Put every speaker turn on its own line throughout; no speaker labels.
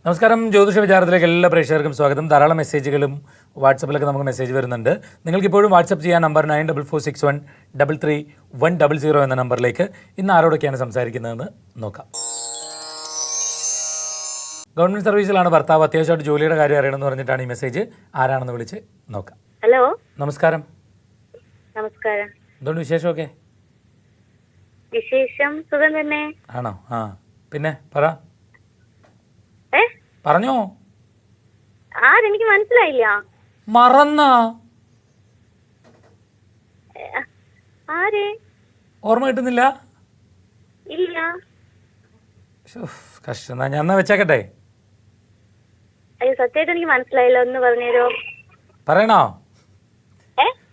നമസ്കാരം. ജ്യോതിഷ വിചാരത്തിലേക്ക് എല്ലാ പ്രേക്ഷകർക്കും സ്വാഗതം. ധാരാളം മെസ്സേജുകളും വാട്സപ്പിലൊക്കെ നമുക്ക് മെസ്സേജ് വരുന്നുണ്ട്. നിങ്ങൾക്കിപ്പോഴും വാട്സപ്പ് ചെയ്യാൻ നമ്പർ 9446133100 എന്ന നമ്പറിലേക്ക്. ഇന്ന് ആരോടൊക്കെയാണ് സംസാരിക്കുന്നതെന്ന് നോക്കാം. ഗവൺമെന്റ് സർവീസിലാണ് ഭർത്താവ്, അത്യാവശ്യമായിട്ട് ജോലിയുടെ കാര്യം അറിയണമെന്ന് പറഞ്ഞിട്ടാണ് ഈ മെസ്സേജ്. ആരാണെന്ന് വിളിച്ച് നോക്കാം.
ഹലോ,
നമസ്കാരം.
നമസ്കാരം.
എന്തുകൊണ്ട് വിശേഷമൊക്കെ?
വിശേഷം സുഖം തന്നെ.
ആണോ? ആ, പിന്നെ പറഞ്ഞോ.
ആരെനിക്ക് മനസ്സിലായില്ല.
മറന്ന
ആരെ?
ഓർമ്മ കിട്ടുന്നില്ല?
ഇല്ല.
കഷ്ടം. ഞാൻ എന്നാ വെച്ചേക്കട്ടെ.
അയ്യോ, സത്യമായിട്ട് എനിക്ക് മനസ്സിലായില്ല. ഒന്ന് പറഞ്ഞുതരോ?
പറയണോ?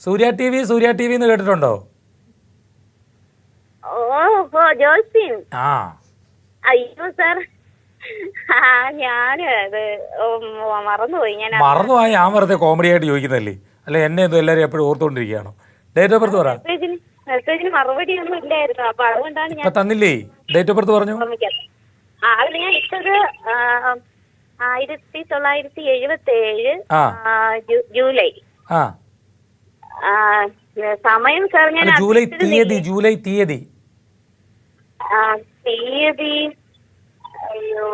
സൂര്യ ടി വി എന്ന് കേട്ടിട്ടുണ്ടോ?
ഓഹോ, ജോൽസിൻ.
ആ,
അയ്യോ സാർ, ഞാനത് മറന്നുപോയി.
മറന്നുപോയി. ഞാൻ വെറുതെ കോമഡി ആയിട്ട് ചോദിക്കുന്നല്ലേ, അല്ലെ എന്നെ ഒന്നും എല്ലാവരും എപ്പോഴും ഓർത്തുകൊണ്ടിരിക്കുകയാണോ? ഡേറ്റ് ഓഫ് ബർത്ത് പറ.
മെസ്സേജിന് മറുപടി ഒന്നും ഇല്ലായിരുന്നു, അപ്പൊ അതുകൊണ്ടാണ് ഞാൻ
തന്നില്ലേ. ഡേറ്റ് ഓഫ് ബർത്ത് പറഞ്ഞു.
അതിന് ഞാൻ ഇട്ടത് 1977 ജൂലൈ. സമയം സാർ ഞാൻ
ജൂലൈ തീയതി.
തീയതി അയ്യോ,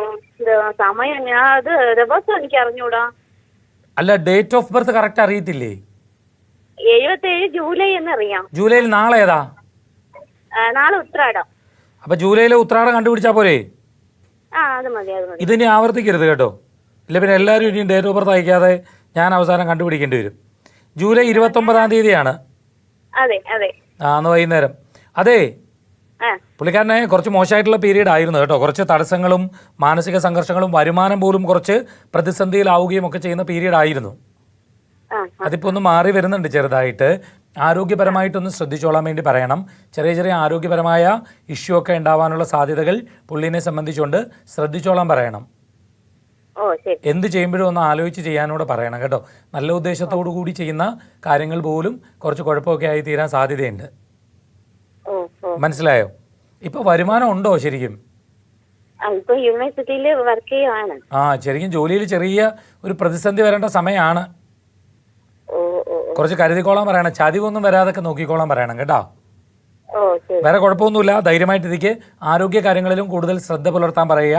സമയം ഞാൻ അത് ദിവസം എനിക്ക് അറിഞ്ഞൂടാ.
അല്ല, ഡേറ്റ് ഓഫ് ബർത്ത് കറക്റ്റ് അറിയത്തില്ലേ?
77 ജൂലൈ എന്നറിയാം.
ജൂലൈയിൽ നാളെ ഏതാ?
നാളെ ഉത്രാടം.
അപ്പൊ ജൂലൈയിലെ ഉത്രാടം കണ്ടുപിടിച്ചാ പോരെ?
അത് മതി.
ഇതിനി ആവർത്തിക്കരുത് കേട്ടോ. ഇല്ല പിന്നെ എല്ലാവരും ഇനി ഡേറ്റ് ഓഫ് ബർത്ത് അയക്കാതെ ഞാൻ അവസാനം കണ്ടുപിടിക്കേണ്ടി വരും. ജൂലൈ 29 തീയതിയാണ്.
അതെ.
അന്ന് വൈകുന്നേരം. അതെ, പുള്ളിക്കാരനെ കുറച്ച് മോശമായിട്ടുള്ള പീരീഡ് ആയിരുന്നു കേട്ടോ. കുറച്ച് തടസ്സങ്ങളും മാനസിക സംഘർഷങ്ങളും വരുമാനം പോലും കുറച്ച് പ്രതിസന്ധിയിലാവുകയും ഒക്കെ ചെയ്യുന്ന പീരീഡ് ആയിരുന്നു. അതിപ്പോൾ ഒന്ന് മാറി വരുന്നുണ്ട് ചെറുതായിട്ട്. ആരോഗ്യപരമായിട്ടൊന്ന് ശ്രദ്ധിച്ചോളാൻ വേണ്ടി പറയണം. ചെറിയ ആരോഗ്യപരമായ ഇഷ്യൂ ഒക്കെ ഉണ്ടാവാനുള്ള സാധ്യതകൾ പുള്ളിനെ സംബന്ധിച്ചുകൊണ്ട് ശ്രദ്ധിച്ചോളാൻ പറയണം. എന്ത് ചെയ്യുമ്പോഴും ഒന്ന് ആലോചിച്ച് ചെയ്യാനോട് പറയണം കേട്ടോ. നല്ല ഉദ്ദേശത്തോടു കൂടി ചെയ്യുന്ന കാര്യങ്ങൾ പോലും കുറച്ച് കുഴപ്പമൊക്കെ ആയി തീരാൻ സാധ്യതയുണ്ട്. മനസ്സിലായോ? ഇപ്പൊ വരുമാനം ഉണ്ടോ ശരിക്കും?
യൂണിവേഴ്സിറ്റിയിൽ വർക്ക് ചെയ്യുവാണ്.
ശരിക്കും ജോലിയിൽ ചെറിയ ഒരു പ്രതിസന്ധി വരേണ്ട സമയമാണ്. കുറച്ച് കരുതിക്കോളാൻ പറയണം. ചതിവൊന്നും വരാതൊക്കെ നോക്കിക്കോളാൻ പറയണം കേട്ടോ. വേറെ കുഴപ്പമൊന്നുമില്ല, ധൈര്യമായിട്ടിരിക്കെ. ആരോഗ്യ കാര്യങ്ങളിലും കൂടുതൽ ശ്രദ്ധ പുലർത്താൻ പറയുക.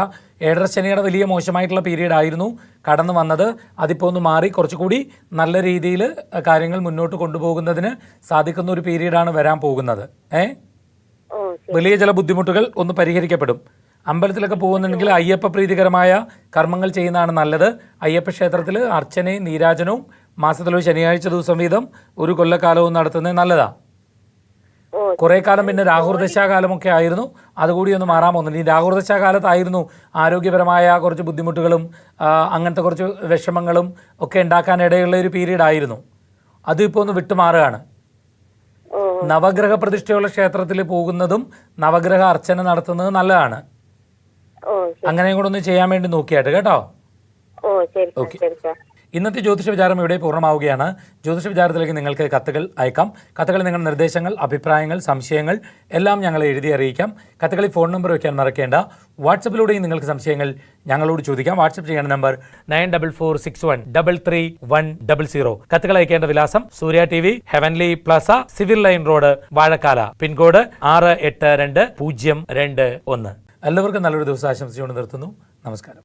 ഏഴര ശനിയുടെ വലിയ മോശമായിട്ടുള്ള പീരീഡ് ആയിരുന്നു കടന്നു വന്നത്. അതിപ്പോൾ ഒന്ന് മാറി കുറച്ചുകൂടി നല്ല രീതിയിൽ കാര്യങ്ങൾ മുന്നോട്ട് കൊണ്ടുപോകുന്നതിന് സാധിക്കുന്ന ഒരു പീരീഡാണ് വരാൻ പോകുന്നത്. വലിയ ചില ബുദ്ധിമുട്ടുകൾ ഒന്ന് പരിഹരിക്കപ്പെടും. അമ്പലത്തിലൊക്കെ പോകുന്നുണ്ടെങ്കിൽ അയ്യപ്പ പ്രീതികരമായ കർമ്മങ്ങൾ ചെയ്യുന്നതാണ് നല്ലത്. അയ്യപ്പ ക്ഷേത്രത്തിൽ അർച്ചനയും നീരാജനവും മാസത്തിലൊരു ശനിയാഴ്ച ദിവസം വീതം ഒരു കൊല്ലക്കാലവും നടത്തുന്നത് നല്ലതാണ്. കുറേ കാലം പിന്നെ രാഹുർദശാകാലമൊക്കെ ആയിരുന്നു, അതുകൂടി ഒന്ന് മാറാൻ പോകുന്നുണ്ട്. ഈ രാഹുർദശാകാലത്തായിരുന്നു ആരോഗ്യപരമായ കുറച്ച് ബുദ്ധിമുട്ടുകളും അങ്ങനത്തെ കുറച്ച് വിഷമങ്ങളും ഒക്കെ ഉണ്ടാക്കാനിടയുള്ള ഒരു പീരീഡ് ആയിരുന്നു. അതിപ്പോൾ ഒന്ന് വിട്ടുമാറുകയാണ്. നവഗ്രഹ പ്രതിഷ്ഠയുള്ള ക്ഷേത്രത്തിൽ പോകുന്നതും നവഗ്രഹ അർച്ചന നടത്തുന്നത് നല്ലതാണ്. അങ്ങനെയും കൂടെ ഒന്ന് ചെയ്യാൻ വേണ്ടി നോക്കിയായിട്ട് കേട്ടോ. ഓക്കെ. ഇന്നത്തെ ജ്യോതിഷ വിചാരം ഇവിടെ പൂർണ്ണമാവുകയാണ്. ജ്യോതിഷ വിചാരത്തിലേക്ക് നിങ്ങൾക്ക് കത്തുകൾ അയക്കാം. കത്തുകൾ നിങ്ങളുടെ നിർദ്ദേശങ്ങൾ, അഭിപ്രായങ്ങൾ, സംശയങ്ങൾ എല്ലാം ഞങ്ങളെ എഴുതി അറിയിക്കാം. കത്തുകളിൽ ഫോൺ നമ്പർ വയ്ക്കാൻ മറക്കേണ്ട. വാട്സപ്പിലൂടെയും നിങ്ങൾക്ക് സംശയങ്ങൾ ഞങ്ങളോട് ചോദിക്കാം. വാട്സപ്പ് ചെയ്യേണ്ട നമ്പർ 9446133100. കത്തുകൾ അയക്കേണ്ട വിലാസം Surya TV, heavenly plaza, civil line road, Vazhakkala. Pincode 682021. എല്ലാവർക്കും നല്ലൊരു ദിവസം ആശംസിച്ചുകൊണ്ട് നിർത്തുന്നു. നമസ്കാരം.